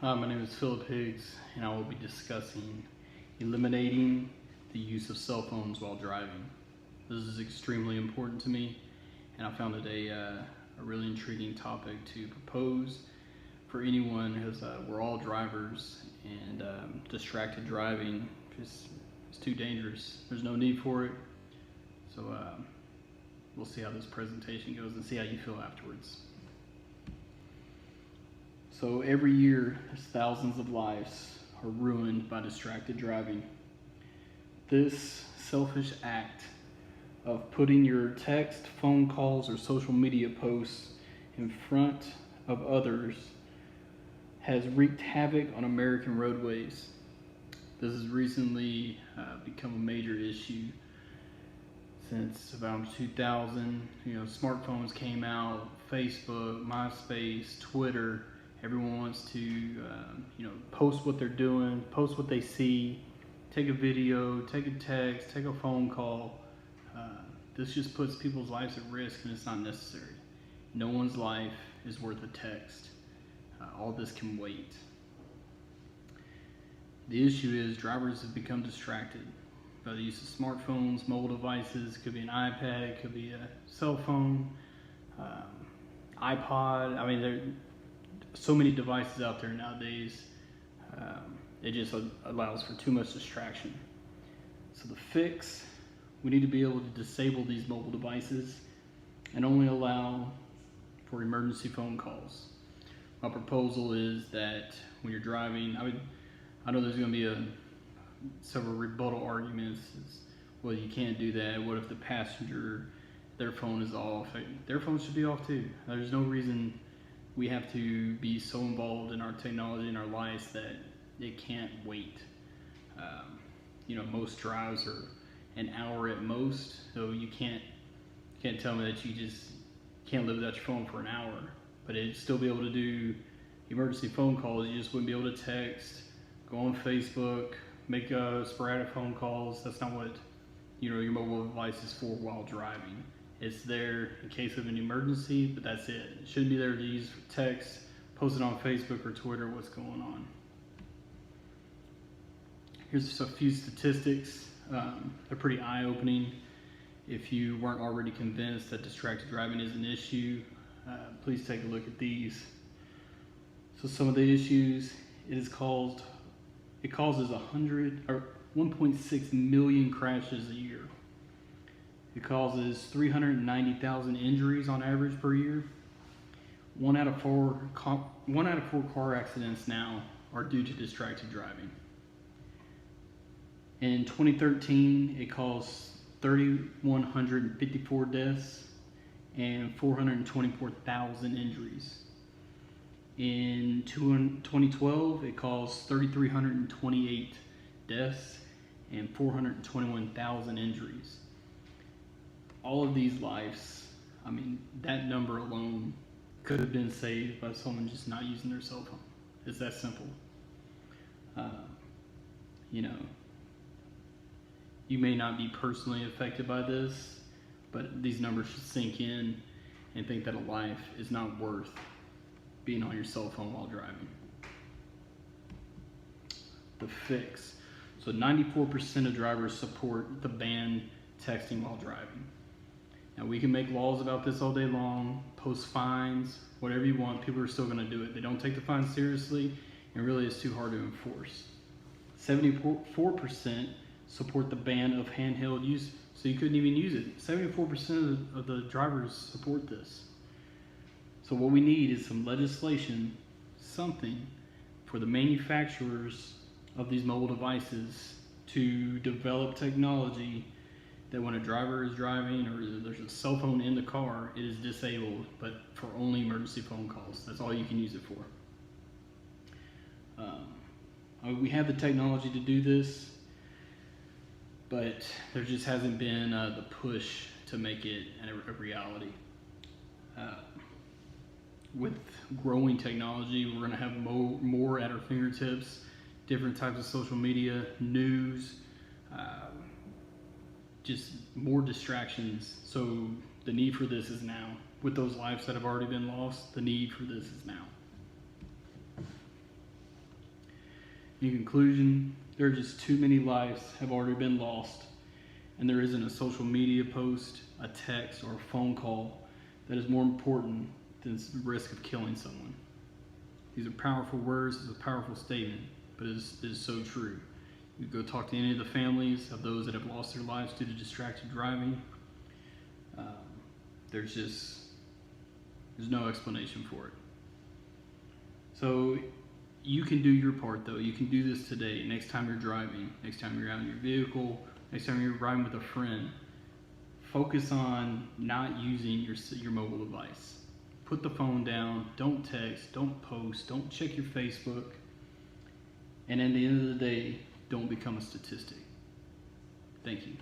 Hi, my name is Philip Higgs, and I will be discussing eliminating the use of cell phones while driving. This is extremely important to me, and I found it a really intriguing topic to propose for anyone, because we're all drivers, and distracted driving is too dangerous. There's no need for it. So we'll see how this presentation goes and see how you feel afterwards. So every year, thousands of lives are ruined by distracted driving. This selfish act of putting your text, phone calls, or social media posts in front of others has wreaked havoc on American roadways. This has recently become a major issue since about 2000. Smartphones came out, Facebook, MySpace, Twitter. Everyone wants to, post what they're doing, post what they see, take a video, take a text, take a phone call. This just puts people's lives at risk, and it's not necessary. No one's life is worth a text. All this can wait. The issue is drivers have become distracted by the use of smartphones, mobile devices. Could be an iPad, could be a cell phone, iPod. I mean, there are so many devices out there nowadays. It just allows for too much distraction. So the fix, we need to be able to disable these mobile devices and only allow for emergency phone calls. My proposal is that when you're driving, I know there's going to be several rebuttal arguments. Well, you can't do that. What if the passenger, their phone is off? Their phone should be off too. There's no reason we have to be so involved in our technology and our lives that it can't wait. Most drives are an hour at most, so you can't tell me that you just can't live without your phone for an hour. But it'd still be able to do emergency phone calls. You just wouldn't be able to text, go on Facebook, make sporadic phone calls. That's not what your mobile device is for while driving. It's there in case of an emergency, but that's it. It shouldn't be there to use for text, post it on Facebook or Twitter, what's going on. Here's just a few statistics. They're pretty eye-opening. If you weren't already convinced that distracted driving is an issue, please take a look at these. So some of the issues, it causes 1.6 million crashes a year. It causes 390,000 injuries on average per year. One out of four car accidents now are due to distracted driving. In 2013, it caused 3,154 deaths and 424,000 injuries. In 2012, it caused 3,328 deaths and 421,000 injuries. All of these lives, that number alone could have been saved by someone just not using their cell phone. It's that simple. You may not be personally affected by this, but these numbers should sink in and think that a life is not worth being on your cell phone while driving. The fix. So 94% of drivers support the ban texting while driving. Now, we can make laws about this all day long, post fines, whatever you want. People are still going to do it. They don't take the fines seriously, and really it's too hard to enforce. 74% support the ban of handheld use, so you couldn't even use it. 74% of the drivers support this. So what we need is some legislation, something for the manufacturers of these mobile devices to develop technology that when a driver is driving or there's a cell phone in the car, it is disabled, but for only emergency phone calls. That's all you can use it for. We have the technology to do this, but there just hasn't been the push to make it a reality. With growing technology, we're going to have more at our fingertips, different types of social media, news, just more distractions. So the need for this is now. With those lives that have already been lost, the need for this is now. In conclusion, there are just too many lives have already been lost, and there isn't a social media post, a text, or a phone call that is more important than the risk of killing someone. These are powerful words, it's a powerful statement, but it is so true. You go talk to any of the families of those that have lost their lives due to distracted driving. There's no explanation for it. So you can do your part though. You can do this today. Next time you're driving, next time you're out in your vehicle, next time you're riding with a friend, focus on not using your mobile device. Put the phone down, don't text, don't post, don't check your Facebook, and at the end of the day, don't become a statistic. Thank you.